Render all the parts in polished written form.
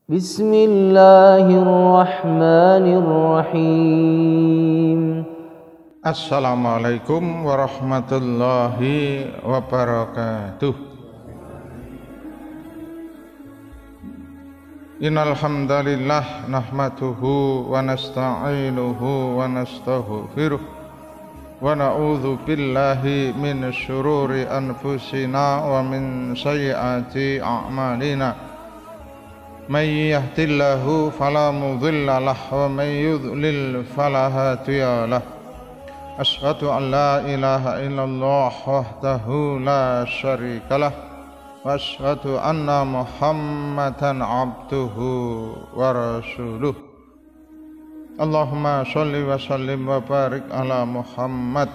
Bismillahirrahmanirrahim. Assalamualaikum warahmatullahi wabarakatuh. Innal hamdalillah nahmaduhu wa nasta'inuhu wa nastaghfiruh wa na'udzu billahi min syururi anfusina wa min sayyiati a'malina. May yahdihillahu fala mudilla lahu wa may yudlil fala hadiya lahu. Asyhadu an la ilaha illallah wahdahu la syarika lah wa asyhadu anna Muhammadan abduhu wa rasuluh. Allahumma sholli wa sallim wa barik ala Muhammad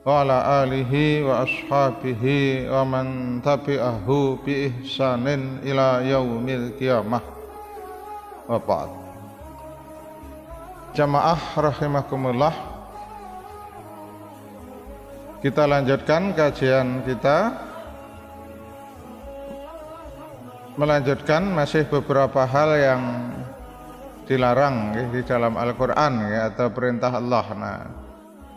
wa ala alihi wa ashabihi wa man tabi'ahu bi ihsanin ila yaumil qiyamah. Wa ba'd. Jamaah rahimakumullah, kita lanjutkan kajian kita, melanjutkan masih beberapa hal yang dilarang di dalam Al-Quran atau perintah Allah. Nah,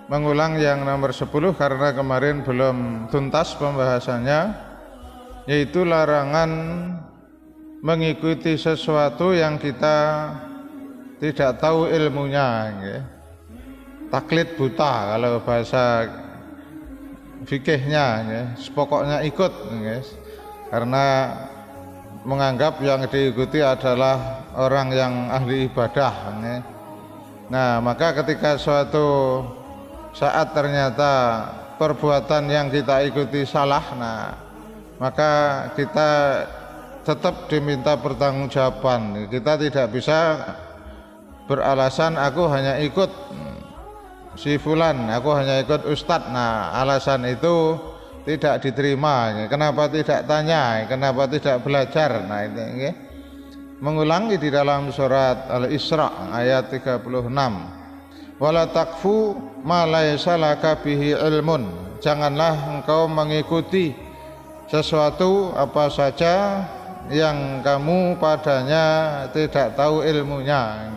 mengulang yang nomor 10 karena kemarin belum tuntas pembahasannya, yaitu larangan mengikuti sesuatu yang kita tidak tahu ilmunya. Taklid buta kalau bahasa fikihnya, pokoknya ikut, karena menganggap yang diikuti adalah orang yang ahli ibadah. Nah, maka ketika suatu saat ternyata perbuatan yang kita ikuti salah, nah maka kita tetap diminta pertanggungjawaban. Kita tidak bisa beralasan aku hanya ikut si fulan, aku hanya ikut ustadz. Nah, alasan itu tidak diterima. Kenapa tidak tanya? Kenapa tidak belajar? Nah, ini mengulangi di dalam surat Al-Isra ayat 36. Wala takfu ma laysa laka bihi ilmun. Janganlah engkau mengikuti sesuatu apa saja yang kamu padanya tidak tahu ilmunya.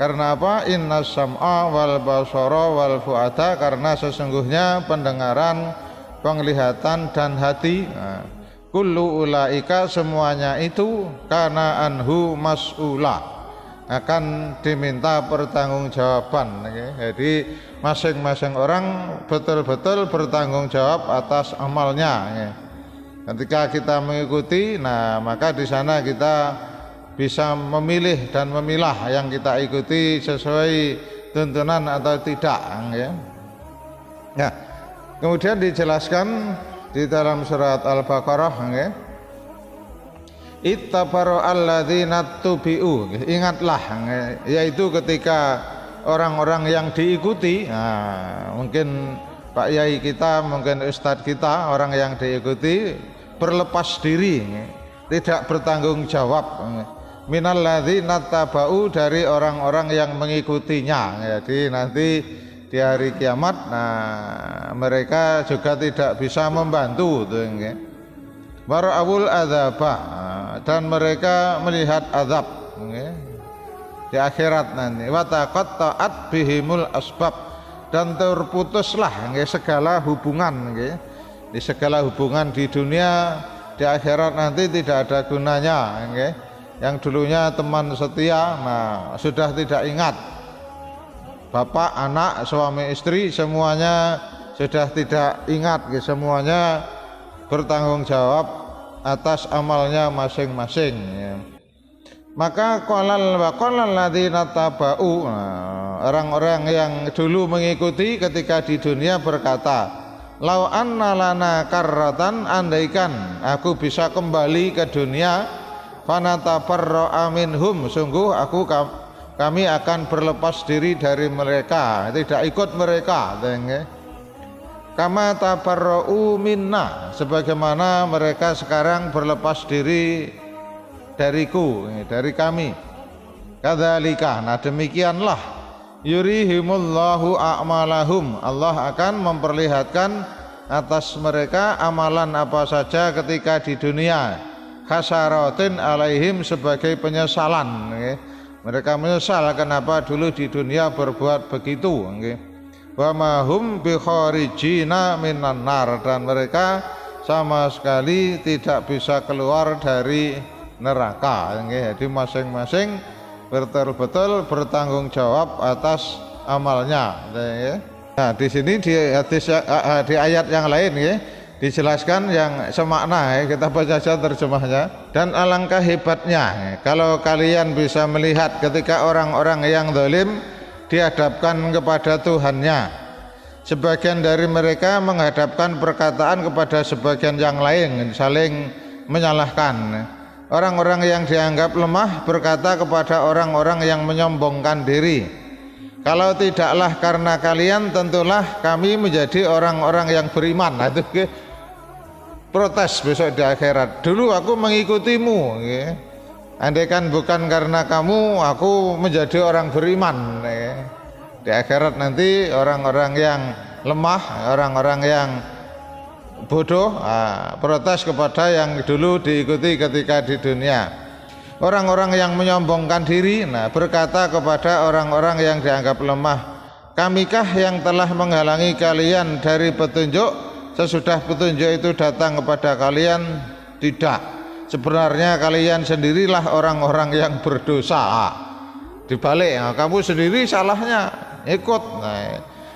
Karena apa? Inna sam'a wal basara wal fu'ada, karena sesungguhnya pendengaran, penglihatan dan hati, kullu ulaika, semuanya itu, kana anhu mas'ula, akan diminta pertanggungjawaban. Jadi masing-masing orang betul-betul bertanggung jawab atas amalnya. Ketika kita mengikuti, nah maka di sana kita bisa memilih dan memilah yang kita ikuti sesuai tuntunan atau tidak. Nah, kemudian dijelaskan di dalam surat Al-Baqarah, ittabaru alladzina tubi'u, ingatlah, yaitu ketika orang-orang yang diikuti, nah, mungkin Pak Yai kita, mungkin Ustadz kita, orang yang diikuti berlepas diri, tidak bertanggung jawab, minalladzina taba'u, dari orang-orang yang mengikutinya. Jadi nanti di hari kiamat, nah mereka juga tidak bisa membantu tuh, wara'awul adzaba, dan mereka melihat azab di akhirat nanti. Wa taqatta'at bihimul asbab, dan terputuslah segala hubungan. Di segala hubungan di dunia, di akhirat nanti tidak ada gunanya. Yang dulunya teman setia, nah sudah tidak ingat. Bapak, anak, suami, istri, semuanya sudah tidak ingat. Semuanya bertanggung jawab atas amalnya masing-masing. Maka qalal ladzina taba'u, orang-orang yang dulu mengikuti ketika di dunia berkata, lau anna lana karratan, andaikan aku bisa kembali ke dunia, fanatabarra'a minhum, sungguh kami akan berlepas diri dari mereka, tidak ikut mereka. Kama tabarra'u minna, sebagaimana mereka sekarang berlepas diri dariku, dari kami. Kadzalika, nah demikianlah, yurihimullahu a'malahum, Allah akan memperlihatkan atas mereka amalan apa saja ketika di dunia. khasaratin alaihim, sebagai penyesalan. Mereka menyesal kenapa dulu di dunia berbuat begitu. Wa ma hum bi kharijina minan nar, dan mereka sama sekali tidak bisa keluar dari neraka. Jadi masing-masing betul-betul bertanggung jawab atas amalnya. Nah, di sini di ayat yang lain dijelaskan yang semakna, kita baca saja terjemahnya. Dan alangkah hebatnya kalau kalian bisa melihat ketika orang-orang yang zalim dihadapkan kepada Tuhannya. Sebagian dari mereka menghadapkan perkataan kepada sebagian yang lain, saling menyalahkan. Orang-orang yang dianggap lemah berkata kepada orang-orang yang menyombongkan diri, kalau tidaklah karena kalian, tentulah kami menjadi orang-orang yang beriman. Nah, itu protes besok di akhirat. Dulu aku mengikutimu, andaikan bukan karena kamu, aku menjadi orang beriman. Di akhirat nanti orang-orang yang lemah, orang-orang yang bodoh, protes kepada yang dulu diikuti ketika di dunia. Orang-orang yang menyombongkan diri, berkata kepada orang-orang yang dianggap lemah, kamikah yang telah menghalangi kalian dari petunjuk sesudah petunjuk itu datang kepada kalian? Tidak, sebenarnya kalian sendirilah orang-orang yang berdosa. Dibalik, kamu sendiri salahnya, ikut.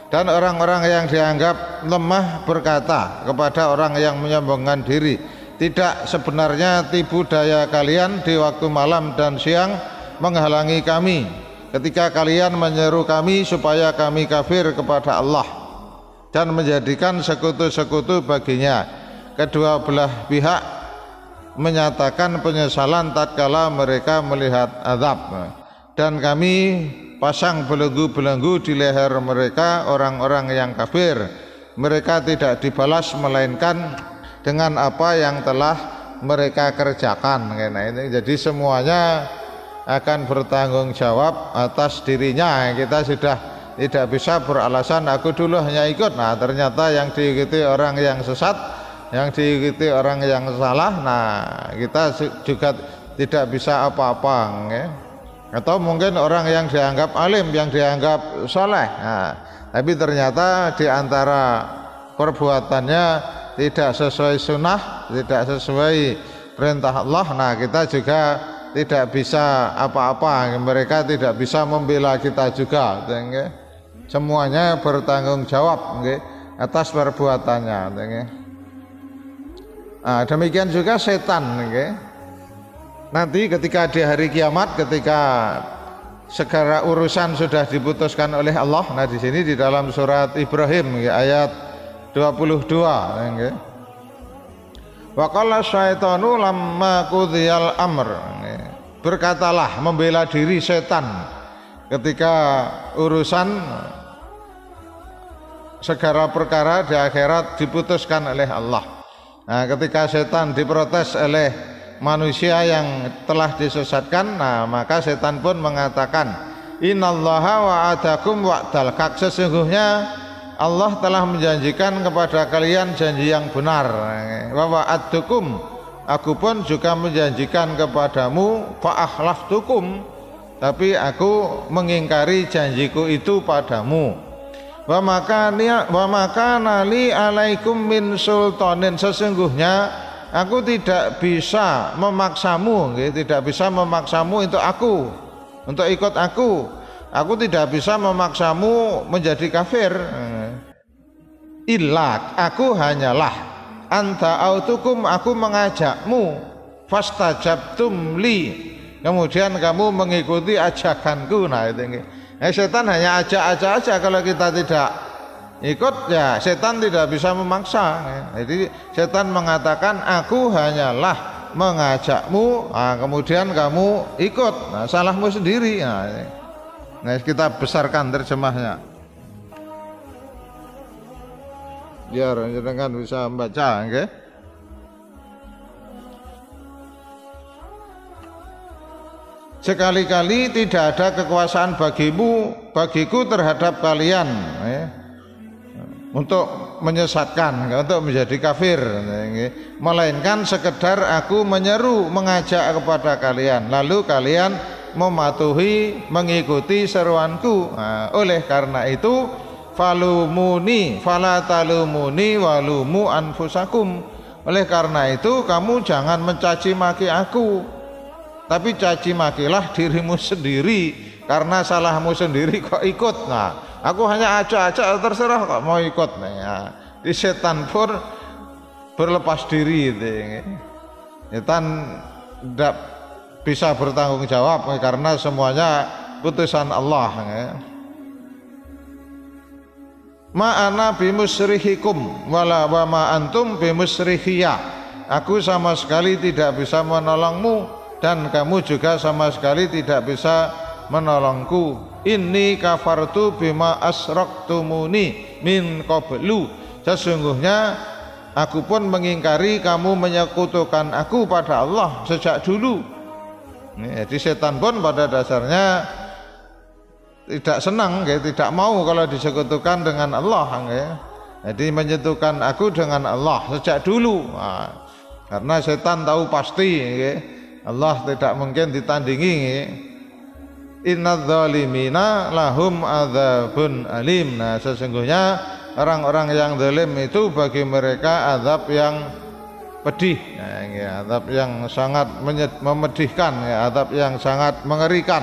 Dan orang-orang yang dianggap lemah berkata kepada orang yang menyombongkan diri, tidak, sebenarnya tipu daya kalian di waktu malam dan siang menghalangi kami ketika kalian menyeru kami supaya kami kafir kepada Allah dan menjadikan sekutu-sekutu baginya. Kedua belah pihak menyatakan penyesalan tatkala mereka melihat azab, dan kami pasang belenggu-belenggu di leher mereka, orang-orang yang kafir. Mereka tidak dibalas melainkan dengan apa yang telah mereka kerjakan. Nah, ini jadi semuanya akan bertanggung jawab atas dirinya. Kita sudah tidak bisa beralasan aku dulu hanya ikut. Nah, ternyata yang diikuti orang yang sesat, yang diikuti orang yang salah. Nah, kita juga tidak bisa apa-apa. Atau mungkin orang yang dianggap alim, yang dianggap soleh, tapi ternyata di antara perbuatannya tidak sesuai sunnah, tidak sesuai perintah Allah. Nah, kita juga tidak bisa apa-apa, mereka tidak bisa membela kita juga. Semuanya bertanggung jawab atas perbuatannya. Demikian juga setan. Nanti ketika di hari kiamat, ketika segala urusan sudah diputuskan oleh Allah. Nah, di sini di dalam surat Ibrahim ayat 22. Wa qala syaitanu lamma qudhiyal amr. Berkatalah, membela diri setan ketika urusan segala perkara di akhirat diputuskan oleh Allah. Nah, ketika setan diprotes oleh manusia yang telah disesatkan, nah maka setan pun mengatakan, innallaha wa'adakum wa'dal haq, sesungguhnya Allah telah menjanjikan kepada kalian janji yang benar. Wa wa'adtukum, aku pun juga menjanjikan kepadamu, fa akhlaftukum, tapi aku mengingkari janjiku itu padamu. Wa makana li alaikum min sultanin, sesungguhnya aku tidak bisa memaksamu, tidak bisa memaksamu untuk ikut aku. Aku tidak bisa memaksamu menjadi kafir. Illa, aku hanyalah anta autukum, aku mengajakmu, fastajabtum li, kemudian kamu mengikuti ajakanku. Nah, itu setan hanya ajak-ajak aja. Kalau kita tidak ikut, ya setan tidak bisa memaksa. Jadi setan mengatakan aku hanyalah mengajakmu, kemudian kamu ikut. Nah, salahmu sendiri. Nah, kita besarkan terjemahnya biar jenengan bisa membaca. Sekali-kali tidak ada kekuasaan bagiku terhadap kalian, untuk menyesatkan, untuk menjadi kafir, melainkan sekedar aku menyeru, mengajak kepada kalian, lalu kalian mematuhi, mengikuti seruanku. Nah, oleh karena itu falumuni fala talumuni walumu anfusakum. Oleh karena itu kamu jangan mencaci maki aku, tapi caci makilah dirimu sendiri, karena salahmu sendiri kok ikut. Nah, aku hanya ajak-ajak, terserah kok mau ikut. Nah, di setan pun berlepas diri. Setan tidak bisa bertanggung jawab karena semuanya putusan Allah. Ma ana bimusrihikum wala wa ma antum bimusrihiyya. Aku sama sekali tidak bisa menolongmu dan kamu juga sama sekali tidak bisa menolongku. Inni kafartu bima asraktumuni min qablu. Sesungguhnya aku pun mengingkari kamu menyekutukan aku pada Allah sejak dulu. Jadi setan pun pada dasarnya tidak senang, tidak mau kalau disekutukan dengan Allah. Jadi menyekutukan aku dengan Allah sejak dulu. Nah, karena setan tahu pasti Allah tidak mungkin ditandingi. Innadz zalimina lahum adzabun alim. Nah, sesungguhnya orang-orang yang zalim itu bagi mereka azab yang pedih, azab yang sangat memedihkan, azab yang sangat mengerikan.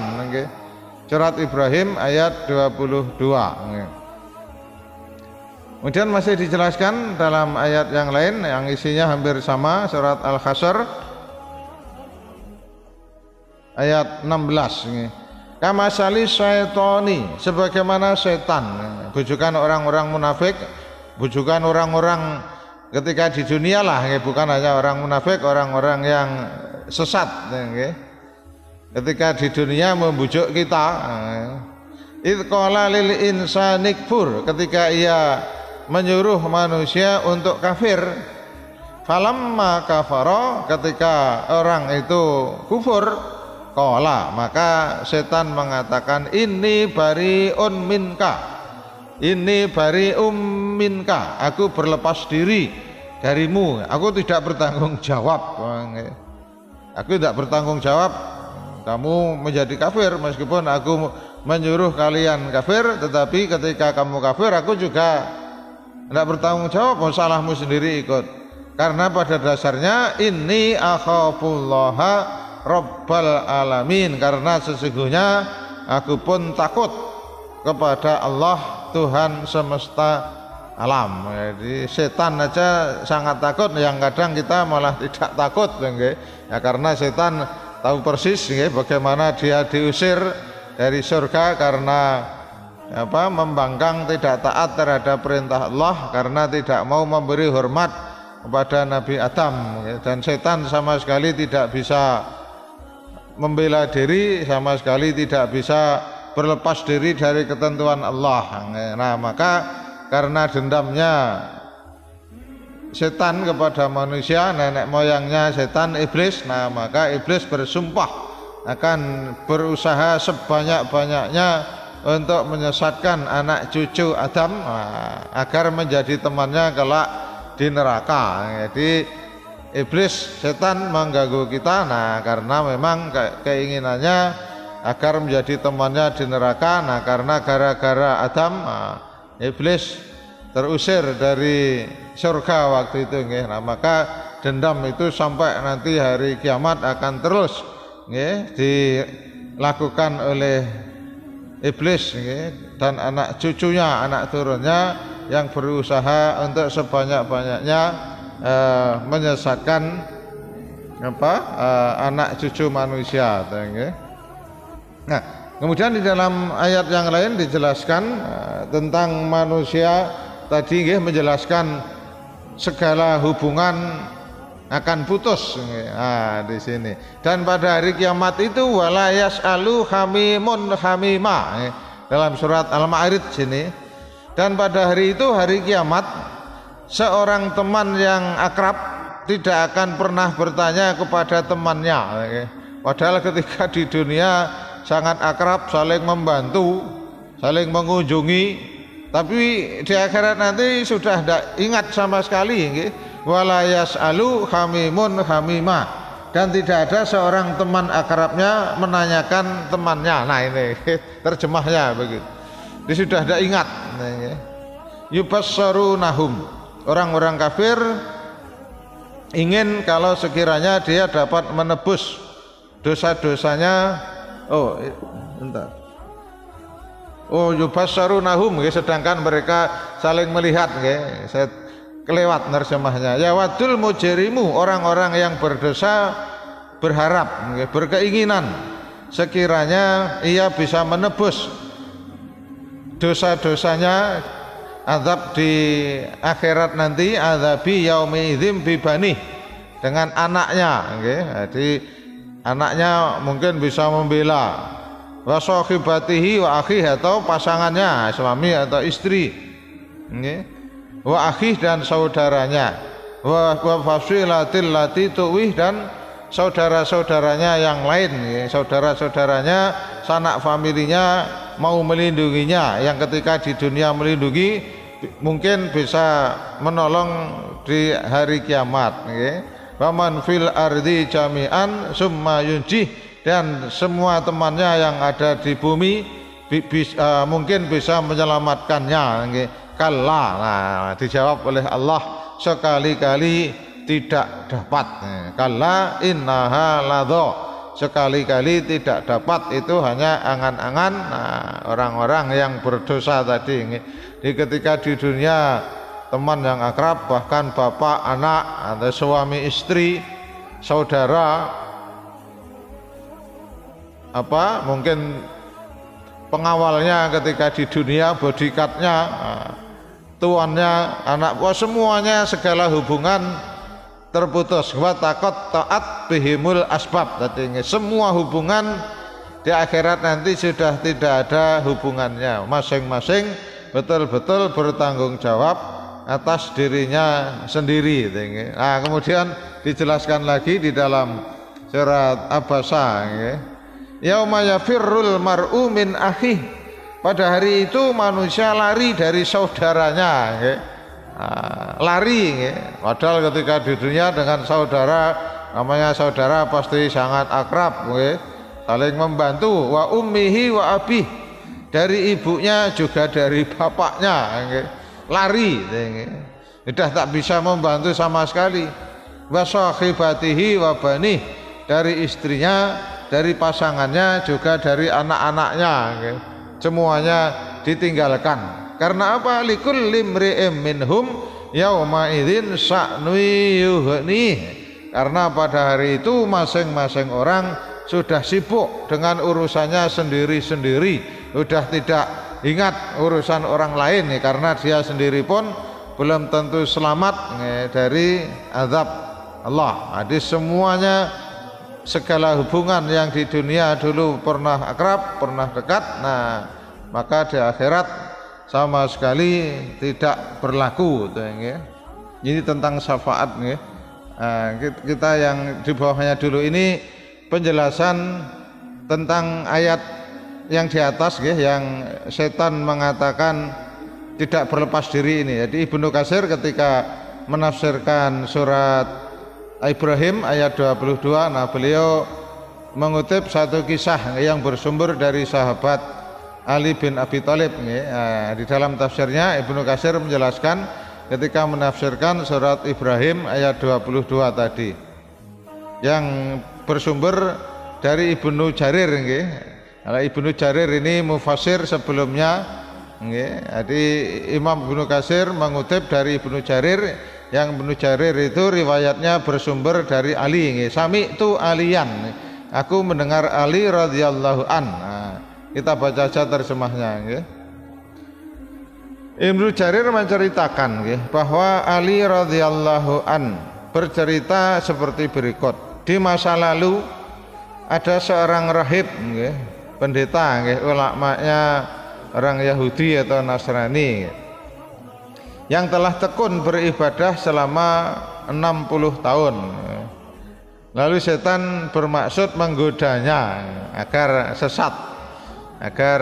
Surat Ibrahim ayat 22. Kemudian masih dijelaskan dalam ayat yang lain yang isinya hampir sama, surat Al-Hasyr ayat 16. Kamasali syaitoni, sebagaimana setan, bujukan orang-orang munafik, bujukan orang-orang ketika di dunia lah, bukan hanya orang munafik, orang-orang yang sesat. Ketika di dunia membujuk kita, idz qala lil insani kfur, ketika ia menyuruh manusia untuk kafir. Falamma kafara, ketika orang itu kufur, qala, maka setan mengatakan inni bariun minka, inni barium minka, aku berlepas diri darimu, aku tidak bertanggung jawab, aku tidak bertanggung jawab kamu menjadi kafir, meskipun aku menyuruh kalian kafir, tetapi ketika kamu kafir aku juga tidak bertanggung jawab, salahmu sendiri ikut. Karena pada dasarnya inni akhafullaha rabbal alamin, karena sesungguhnya aku pun takut kepada Allah Tuhan semesta alam. Jadi setan aja sangat takut, yang kadang kita malah tidak takut, ya karena setan tahu persis bagaimana dia diusir dari surga karena membangkang, tidak taat terhadap perintah Allah, karena tidak mau memberi hormat kepada Nabi Adam. Dan setan sama sekali tidak bisa membela diri, sama sekali tidak bisa berlepas diri dari ketentuan Allah. Nah, maka karena dendamnya setan kepada manusia, nenek moyangnya setan iblis, nah maka iblis bersumpah akan berusaha sebanyak-banyaknya untuk menyesatkan anak cucu Adam, agar menjadi temannya kelak di neraka. Jadi iblis, setan mengganggu kita, nah karena memang keinginannya agar menjadi temannya di neraka. Nah karena gara-gara Adam, iblis terusir dari surga waktu itu, nah maka dendam itu sampai nanti hari kiamat akan terus dilakukan oleh iblis dan anak cucunya, anak turunnya yang berusaha untuk sebanyak-banyaknya menyesatkan anak cucu manusia. Nah, kemudian di dalam ayat yang lain dijelaskan tentang manusia tadi, menjelaskan segala hubungan akan putus. Nah, di sini. Dan pada hari kiamat itu wala yas'alu hamimun hamima, dalam surat Al-Ma'arij sini. Dan pada hari itu, hari kiamat, seorang teman yang akrab tidak akan pernah bertanya kepada temannya. Padahal ketika di dunia sangat akrab, saling membantu, saling mengunjungi, Tapi di akhirat nanti sudah tidak ingat sama sekali, nggih. Wala yas'alu hamimun hamimah, dan tidak ada seorang teman akrabnya menanyakan temannya. Nah ini terjemahnya begitu. Dia sudah tidak ingat. Yubassarunahum, orang-orang kafir ingin kalau sekiranya dia dapat menebus dosa-dosanya. Oh, bentar. Oh, yubassarunahum, sedangkan mereka saling melihat, saya kelewat nerjemahnya. Ya wadul mujrimu, orang-orang yang berdosa berharap, berkeinginan sekiranya ia bisa menebus dosa-dosanya, azab di akhirat nanti, azabi yaumi idzim bibani, dengan anaknya, jadi anaknya mungkin bisa membela, wa sahibatihi wa akhih, atau pasangannya, suami atau istri, wa akhih, dan saudaranya, wa fasilatil lati tuwih, dan saudara-saudaranya yang lain, saudara-saudaranya, sanak familinya mau melindunginya, yang ketika di dunia melindungi mungkin bisa menolong di hari kiamat. Waman fil ardi jami'an summa yunjih, dan semua temannya yang ada di bumi mungkin bisa menyelamatkannya. Kalla, nah, dijawab oleh Allah, sekali-kali tidak dapat. Kalla innaha ladho, sekali-kali tidak dapat, itu hanya angan-angan orang-orang yang berdosa tadi. Jadi ketika di dunia teman yang akrab, bahkan bapak, anak, atau suami istri, saudara, mungkin pengawalnya ketika di dunia, bodyguardnya, tuannya, anak buah, semuanya segala hubungan terputus. Wa taqat taat bihimul asbab, tadi semua hubungan di akhirat nanti sudah tidak ada hubungannya, masing-masing betul-betul bertanggung jawab atas dirinya sendiri. Nah, kemudian dijelaskan lagi di dalam surat Abasa, yauma yafirrul mar'u min akhih, pada hari itu manusia lari dari saudaranya, lari, padahal ketika di dunia dengan saudara, namanya saudara pasti sangat akrab, saling membantu. Wa ummihi wa abih, dari ibunya juga dari bapaknya, lari, sudah tak bisa membantu sama sekali. Wa sahibatihi wa banih, dari istrinya, dari pasangannya, juga dari anak-anaknya, semuanya ditinggalkan. Karena apa? Likulli imri'im minhum yauma idzin sa'nui yughni, karena pada hari itu masing-masing orang sudah sibuk dengan urusannya sendiri-sendiri, sudah tidak ingat urusan orang lain, karena dia sendiri pun belum tentu selamat dari azab Allah. Jadi semuanya, segala hubungan yang di dunia dulu pernah akrab, pernah dekat, nah maka di akhirat sama sekali tidak berlaku. Ini tentang syafaat. Kita yang di bawahnya dulu ini penjelasan tentang ayat yang di atas, yang setan mengatakan tidak berlepas diri ini. Jadi Ibnu Katsir ketika menafsirkan surat Ibrahim ayat 22, nah beliau mengutip satu kisah yang bersumber dari sahabat Ali bin Abi Thalib. Di dalam tafsirnya Ibnu Katsir menjelaskan ketika menafsirkan surat Ibrahim ayat 22 tadi, yang bersumber dari Ibnu Jarir. Ibnu Jarir ini mufassir sebelumnya. Jadi Imam Ibnu Katsir mengutip dari Ibnu Jarir, yang Ibnu Jarir itu riwayatnya bersumber dari Ali. Sami itu Aliyan, aku mendengar Ali radhiyallahu an. Kita baca saja terjemahnya. Ibnu Jarir menceritakan bahwa Ali radhiyallahu an bercerita seperti berikut. Di masa lalu ada seorang rahib, pendeta, ulamanya orang Yahudi atau Nasrani, yang telah tekun beribadah selama 60 tahun. Lalu setan bermaksud menggodanya agar sesat, agar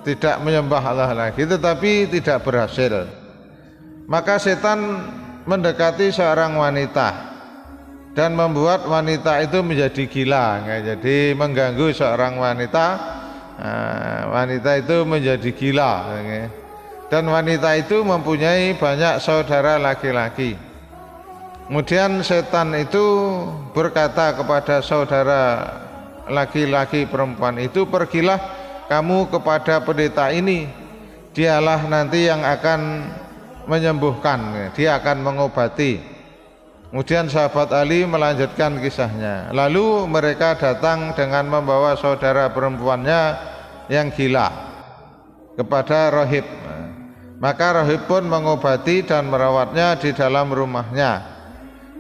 tidak menyembah Allah lagi, tetapi tidak berhasil. Maka setan mendekati seorang wanita dan membuat wanita itu menjadi gila. Jadi mengganggu seorang wanita, wanita itu menjadi gila. Dan wanita itu mempunyai banyak saudara laki-laki. Kemudian setan itu berkata kepada saudara laki-laki perempuan itu, pergilah kamu kepada pendeta ini, dialah nanti yang akan menyembuhkan, dia akan mengobati. Kemudian sahabat Ali melanjutkan kisahnya. Lalu mereka datang dengan membawa saudara perempuannya yang gila kepada rahib. Maka rahib pun mengobati dan merawatnya di dalam rumahnya.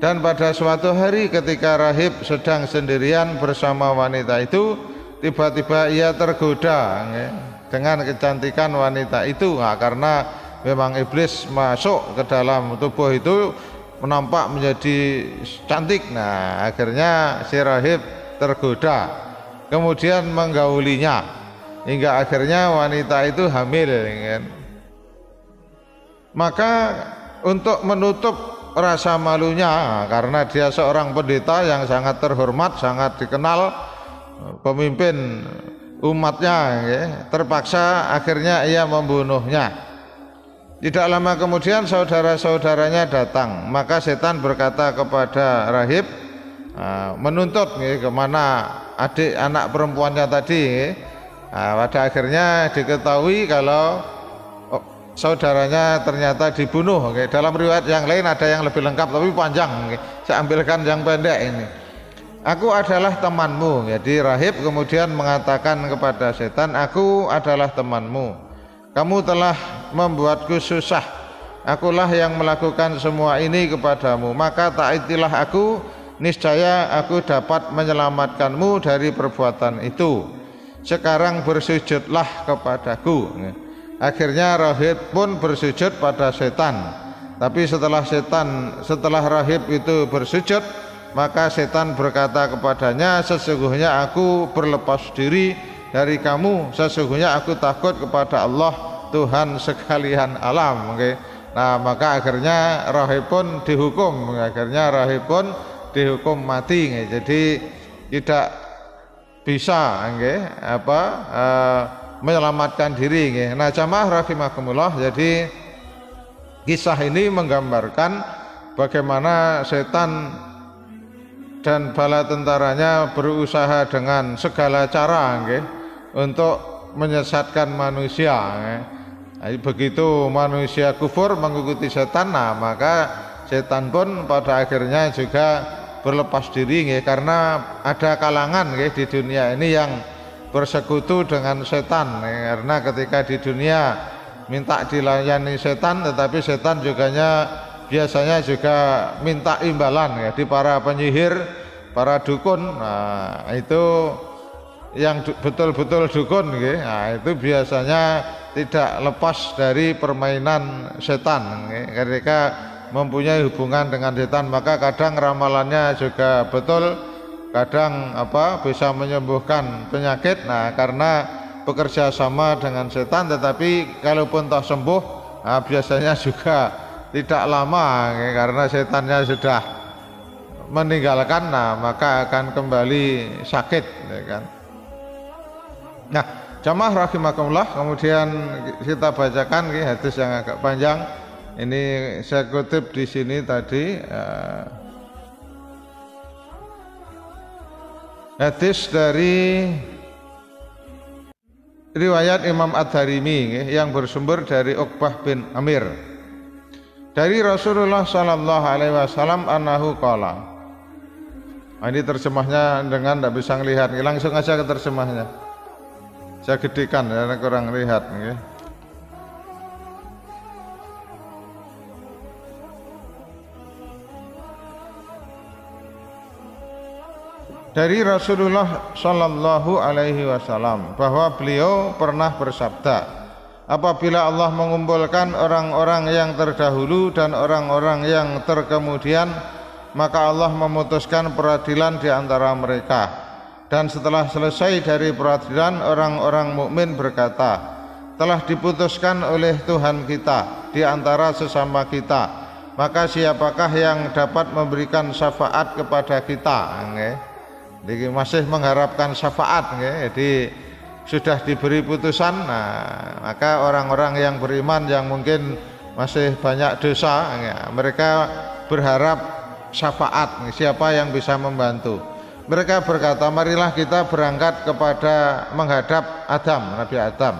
Dan pada suatu hari ketika rahib sedang sendirian bersama wanita itu, tiba-tiba ia tergoda dengan kecantikan wanita itu. Karena memang iblis masuk ke dalam tubuh itu, menampak menjadi cantik. Nah, akhirnya si rahib tergoda, kemudian menggaulinya hingga akhirnya wanita itu hamil. Maka untuk menutup rasa malunya, karena dia seorang pendeta yang sangat terhormat, sangat dikenal, pemimpin umatnya, terpaksa akhirnya ia membunuhnya. Tidak lama kemudian saudara-saudaranya datang, maka setan berkata kepada rahib, menuntut kemana adik anak perempuannya tadi. Pada akhirnya diketahui kalau saudaranya ternyata dibunuh. Dalam riwayat yang lain ada yang lebih lengkap tapi panjang. Saya ambilkan yang pendek ini. Aku adalah temanmu. Jadi rahib kemudian mengatakan kepada setan, aku adalah temanmu. Kamu telah membuatku susah. Akulah yang melakukan semua ini kepadamu. Maka taatilah aku, niscaya aku dapat menyelamatkanmu dari perbuatan itu. Sekarang bersujudlah kepadaku. Akhirnya rahib pun bersujud pada setan. Tapi setelah rahib itu bersujud, maka setan berkata kepadanya, sesungguhnya aku berlepas diri dari kamu, sesungguhnya aku takut kepada Allah, Tuhan sekalian alam. Nah, maka akhirnya rahib pun dihukum mati. Jadi tidak bisa menyelamatkan diri. Nah, jamaah rahimakumullah, jadi kisah ini menggambarkan bagaimana setan dan bala tentaranya berusaha dengan segala cara untuk menyesatkan manusia. Begitu manusia kufur mengikuti setan, nah maka setan pun pada akhirnya juga berlepas diri, karena ada kalangan di dunia ini yang bersekutu dengan setan, karena ketika di dunia minta dilayani setan, tetapi setan biasanya juga minta imbalan di para penyihir, para dukun. Nah, itu yang betul-betul dukun, nah, itu biasanya tidak lepas dari permainan setan. Ketika mempunyai hubungan dengan setan, maka kadang ramalannya juga betul, kadang bisa menyembuhkan penyakit. Nah, karena bekerja sama dengan setan, tetapi kalaupun toh sembuh, nah, biasanya juga tidak lama, karena setannya sudah meninggalkan, nah maka akan kembali sakit, kan. Nah, jamaah rahimakumullah, kemudian kita bacakan hadis yang agak panjang. Ini saya kutip di sini tadi. Hadis dari riwayat Imam Ad-Darimi yang bersumber dari Uqbah bin Amir dari Rasulullah sallallahu alaihi wasallam annahu qala. Ini terjemahnya dengan tidak bisa melihat, langsung aja ke terjemahnya. Saya gedekan karena kurang lihat. Dari Rasulullah Sallallahu Alaihi Wasallam bahwa beliau pernah bersabda, apabila Allah mengumpulkan orang-orang yang terdahulu dan orang-orang yang terkemudian, maka Allah memutuskan peradilan di antara mereka. Dan setelah selesai dari peradilan, orang-orang mukmin berkata, telah diputuskan oleh Tuhan kita di antara sesama kita, maka siapakah yang dapat memberikan syafaat kepada kita? Jadi masih mengharapkan syafaat, jadi sudah diberi putusan. Maka orang-orang yang beriman yang mungkin masih banyak dosa, mereka berharap syafaat, siapa yang bisa membantu. Mereka berkata, marilah kita berangkat kepada menghadap Adam, Nabi Adam.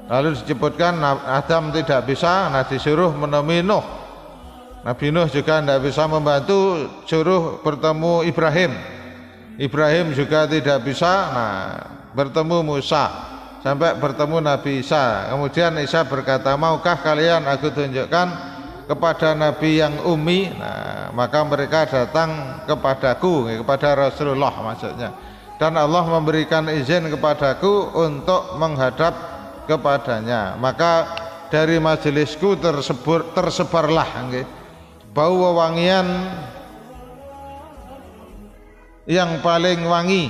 Lalu disebutkan Adam tidak bisa, disuruh menemui Nuh. Nabi Nuh juga tidak bisa membantu, suruh bertemu Ibrahim. Ibrahim juga tidak bisa, bertemu Musa, sampai bertemu Nabi Isa. Kemudian Isa berkata, maukah kalian aku tunjukkan kepada Nabi yang ummi? Maka mereka datang kepadaku, kepada Rasulullah maksudnya. Dan Allah memberikan izin kepadaku untuk menghadap kepadanya. Maka dari majelisku tersebarlah bau wewangian yang paling wangi,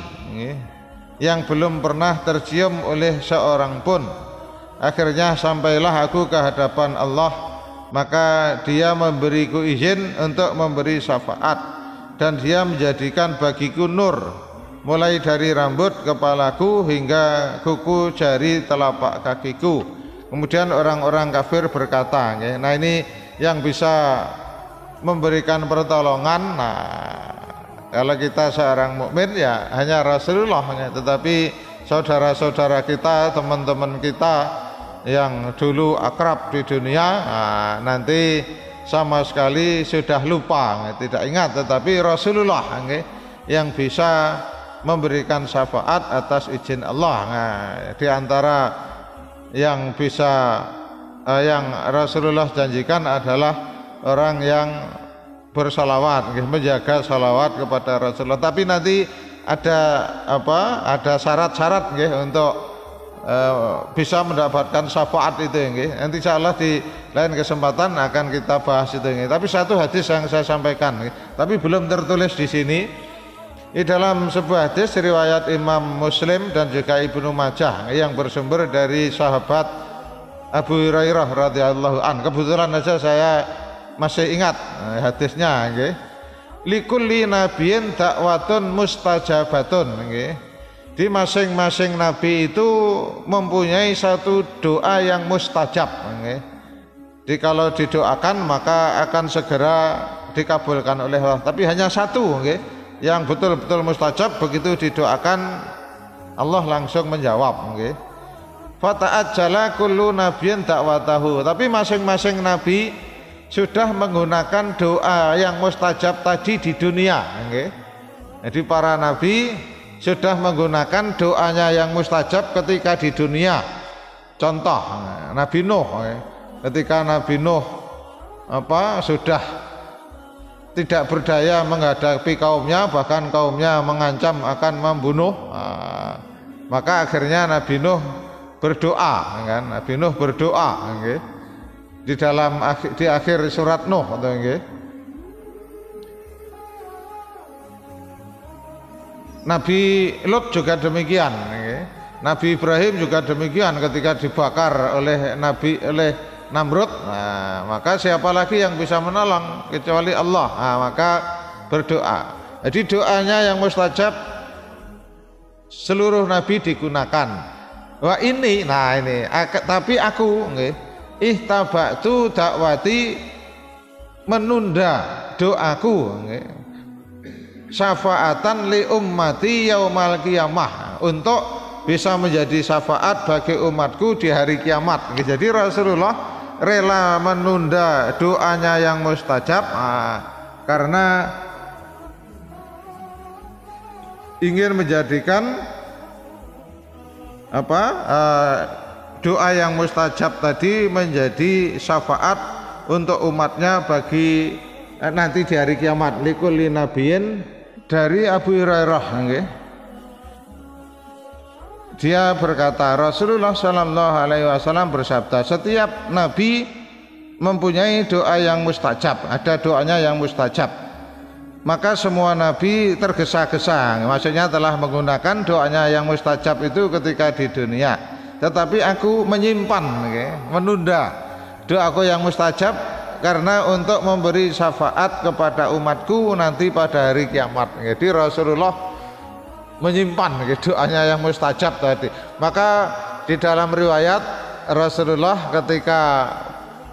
yang belum pernah tercium oleh seorang pun. Akhirnya sampailah aku ke hadapan Allah, maka dia memberiku izin untuk memberi syafaat, dan dia menjadikan bagiku nur, mulai dari rambut kepalaku hingga kuku jari telapak kakiku. Kemudian orang-orang kafir berkata, nah ini yang bisa memberikan pertolongan, kalau kita seorang mukmin ya hanya Rasulullah, tetapi saudara-saudara kita, teman-teman kita yang dulu akrab di dunia, nanti sama sekali sudah lupa, tidak ingat. Tetapi Rasulullah yang bisa memberikan syafaat atas izin Allah. Di antara yang bisa yang Rasulullah janjikan adalah orang yang bersalawat, menjaga salawat kepada Rasulullah. Tapi nanti ada syarat-syarat untuk bisa mendapatkan syafaat itu. Nanti insyaallah di lain kesempatan akan kita bahas itu. Tapi satu hadis yang saya sampaikan, tapi belum tertulis di sini. Di dalam sebuah hadis riwayat Imam Muslim dan juga Ibnu Majah yang bersumber dari sahabat Abu Hurairah radhiyallahu an. Kebetulan saja saya masih ingat hadisnya, likulli nabiyyin da'watun mustajabatun. Di masing-masing nabi itu mempunyai satu doa yang mustajab. Jadi kalau didoakan maka akan segera dikabulkan oleh Allah. Tapi hanya satu yang betul-betul mustajab, begitu didoakan Allah langsung menjawab. Fata'ajjala kullu nabiyyin da'watahu. Tapi masing-masing nabi sudah menggunakan doa yang mustajab tadi di dunia. Jadi para nabi sudah menggunakan doanya yang mustajab ketika di dunia. Contoh Nabi Nuh, ketika Nabi Nuh sudah tidak berdaya menghadapi kaumnya, bahkan kaumnya mengancam akan membunuh, maka akhirnya Nabi Nuh berdoa, Nabi Nuh berdoa di akhir surat Nuh, Nabi Lut juga demikian, Nabi Ibrahim juga demikian ketika dibakar oleh Namrud. Maka siapa lagi yang bisa menolong kecuali Allah? Maka berdoa. Jadi doanya yang mustajab seluruh nabi digunakan. Wah ini, tapi aku ihtabatu dakwati, menunda doaku, syafaatan li ummati yaumal qiyamah, untuk bisa menjadi syafaat bagi umatku di hari kiamat. Jadi Rasulullah rela menunda doanya yang mustajab karena ingin menjadikan doa yang mustajab tadi menjadi syafaat untuk umatnya bagi nanti di hari kiamat. Likulli nabiyyin, dari Abu Hurairah, dia berkata, Rasulullah Shallallahu Alaihi Wasallam bersabda, setiap nabi mempunyai doa yang mustajab, ada doanya yang mustajab. Maka semua nabi tergesa-gesa, maksudnya telah menggunakan doanya yang mustajab itu ketika di dunia. tetapi aku menyimpan, menunda doaku yang mustajab karena untuk memberi syafaat kepada umatku nanti pada hari kiamat. Jadi Rasulullah menyimpan doanya yang mustajab tadi. Maka di dalam riwayat Rasulullah ketika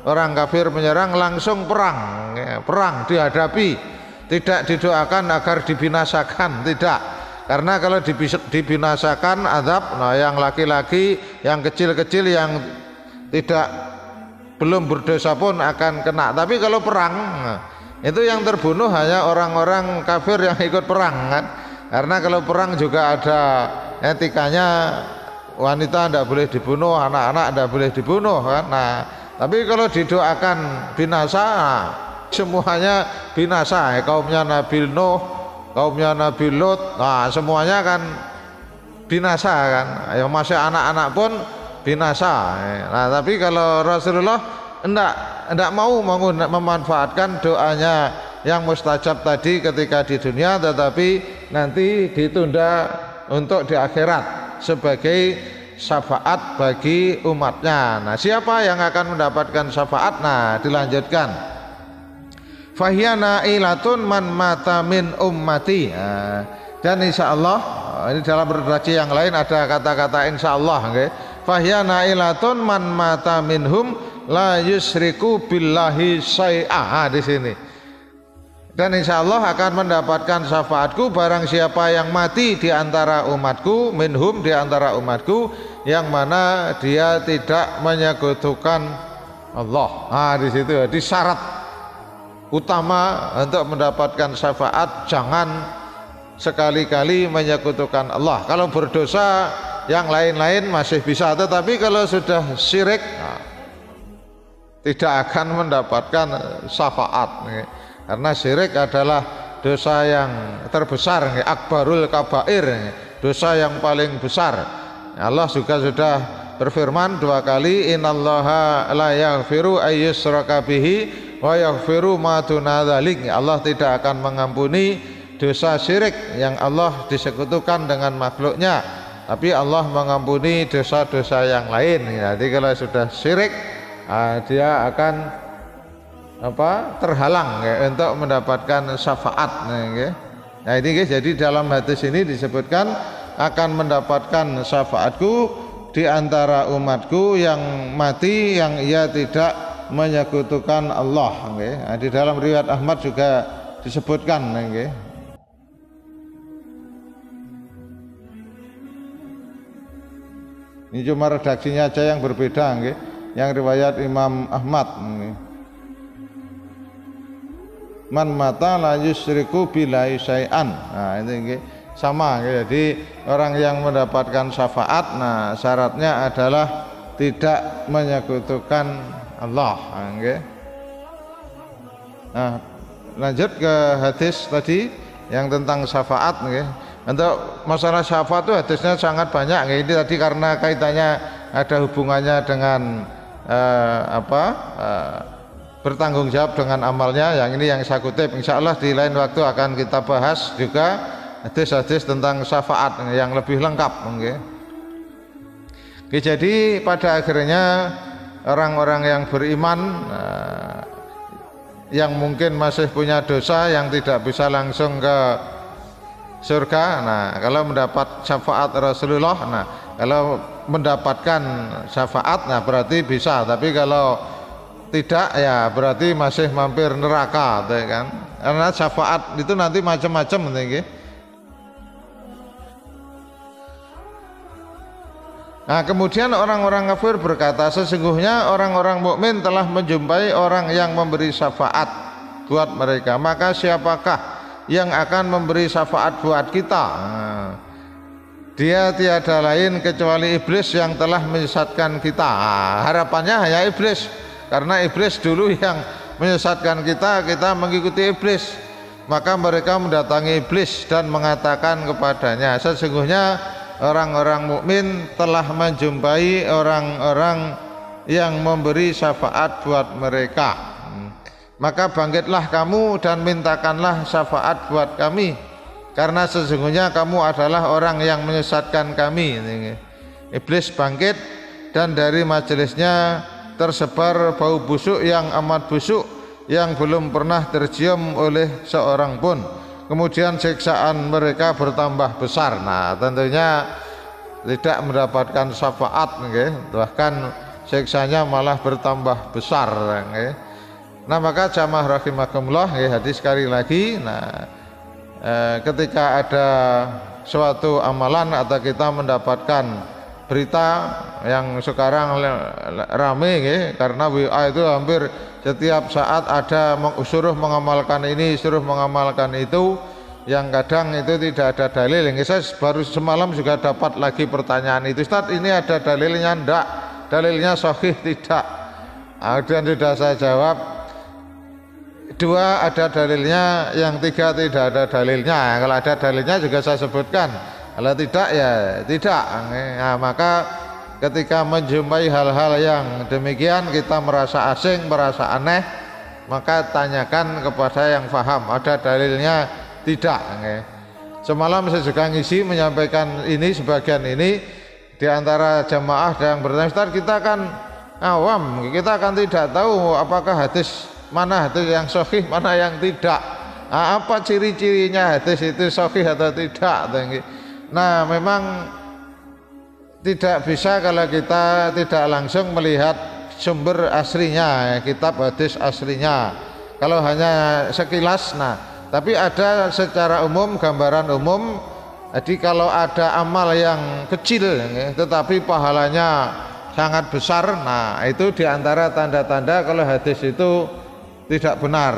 orang kafir menyerang langsung perang, perang dihadapi, tidak didoakan agar dibinasakan, tidak. Karena kalau dibinasakan azab, nah yang laki-laki, yang kecil-kecil, yang tidak belum berdosa pun akan kena. Tapi kalau perang, itu yang terbunuh hanya orang-orang kafir yang ikut perang kan. Karena kalau perang juga ada etikanya, wanita tidak boleh dibunuh, anak-anak tidak boleh dibunuh kan. Nah, tapi kalau didoakan binasa, nah, semuanya binasa. Kaumnya Nabi Nuh, kaumnya Nabi Lut, nah semuanya kan binasa kan. Yang masih anak-anak pun binasa. Nah, tapi kalau Rasulullah enggak mau memanfaatkan doanya yang mustajab tadi ketika di dunia, tetapi nanti ditunda untuk di akhirat sebagai syafaat bagi umatnya. Nah, siapa yang akan mendapatkan syafaat? Nah, dilanjutkan. Fahyana ilatun man mata min ummati. Nah, dan insya Allah ini dalam redaksi yang lain ada kata-kata insya Allah. Okay? Fahyana ilatun man mata minhum la yusriku billahi syai'ah. Di sini. Dan insya Allah akan mendapatkan syafaatku barang siapa yang mati di antara umatku, minhum di antara umatku, yang mana dia tidak menyekutukan Allah. Nah, di situ di syarat utama untuk mendapatkan syafaat, jangan sekali-kali menyekutukan Allah. Kalau berdosa yang lain-lain masih bisa, tetapi kalau sudah syirik, nah, tidak akan mendapatkan syafaat. Karena syirik adalah dosa yang terbesar, akbarul kabair, dosa yang paling besar. Allah juga sudah berfirman 2 kali, innallaha la yaghfiru ayyushraka bihi wa yaghfiru ma duna dzalik. Allah tidak akan mengampuni dosa syirik yang Allah disekutukan dengan makhluknya, tapi Allah mengampuni dosa-dosa yang lain. Jadi kalau sudah syirik, dia akan terhalang untuk mendapatkan syafaat. Nah ini jadi dalam hadis ini disebutkan akan mendapatkan syafaatku di antara umatku yang mati yang ia tidak menyekutukan Allah. Nah, di dalam riwayat Ahmad juga disebutkan. Ini cuma redaksinya aja yang berbeda, yang riwayat Imam Ahmad. Man mata la yusyriku billahi syai'an. Nah ini sama, jadi orang yang mendapatkan syafaat, nah syaratnya adalah tidak menyekutukan Allah. Nah lanjut ke hadis tadi yang tentang syafaat. Untuk masalah syafaat itu hadisnya sangat banyak. Ini tadi karena kaitannya ada hubungannya dengan bertanggung jawab dengan amalnya. Yang ini yang saya kutip, insya Allah di lain waktu akan kita bahas juga hadis-hadis tentang syafaat yang lebih lengkap. Jadi pada akhirnya orang-orang yang beriman yang mungkin masih punya dosa, yang tidak bisa langsung ke surga, nah kalau mendapat syafaat Rasulullah, nah kalau mendapatkan syafaat, nah berarti bisa. Tapi kalau tidak, ya berarti masih mampir neraka, kan? Karena syafaat itu nanti macam-macam, Nah kemudian orang-orang kafir berkata, sesungguhnya orang-orang mukmin telah menjumpai orang yang memberi syafaat buat mereka, maka siapakah yang akan memberi syafaat buat kita? Nah, dia tiada lain kecuali iblis yang telah menyesatkan kita. Nah, harapannya hanya iblis, karena iblis dulu yang menyesatkan kita, kita mengikuti iblis. Maka mereka mendatangi iblis dan mengatakan kepadanya, sesungguhnya orang-orang mukmin telah menjumpai orang-orang yang memberi syafaat buat mereka. Maka bangkitlah kamu dan mintakanlah syafaat buat kami, karena sesungguhnya kamu adalah orang yang menyesatkan kami. Iblis bangkit dan dari majelisnya tersebar bau busuk yang amat busuk yang belum pernah tercium oleh seorang pun. Kemudian siksaan mereka bertambah besar. Nah, tentunya tidak mendapatkan syafaat, bahkan siksanya malah bertambah besar. Nah, maka jamaah rahimakumullah, hadis sekali lagi. Nah, ketika ada suatu amalan atau kita mendapatkan berita yang sekarang rame, karena WA itu hampir setiap saat ada suruh mengamalkan ini, suruh mengamalkan itu, yang kadang itu tidak ada dalil. Saya baru semalam juga dapat lagi pertanyaan itu, Ustaz, ini ada dalilnya enggak? Dalilnya sahih tidak? Dan sudah saya jawab, dua ada dalilnya, yang tiga tidak ada dalilnya. Kalau ada dalilnya juga saya sebutkan, kalau tidak ya tidak. Nah, maka ketika menjumpai hal-hal yang demikian kita merasa asing, merasa aneh, maka tanyakan kepada yang faham, ada dalilnya tidak. Semalam saya juga ngisi menyampaikan ini, sebagian ini di antara jamaah yang bertanya, Ustaz, kita kan awam, kita kan tidak tahu apakah hadis mana hadis yang sahih, mana yang tidak. Nah, apa ciri-cirinya hadis itu sahih atau tidak? Nah, memang tidak bisa kalau kita tidak langsung melihat sumber aslinya, kitab hadis aslinya. Kalau hanya sekilas, nah, tapi ada secara umum, gambaran umum. Jadi kalau ada amal yang kecil tetapi pahalanya sangat besar, nah itu diantara tanda-tanda kalau hadis itu tidak benar.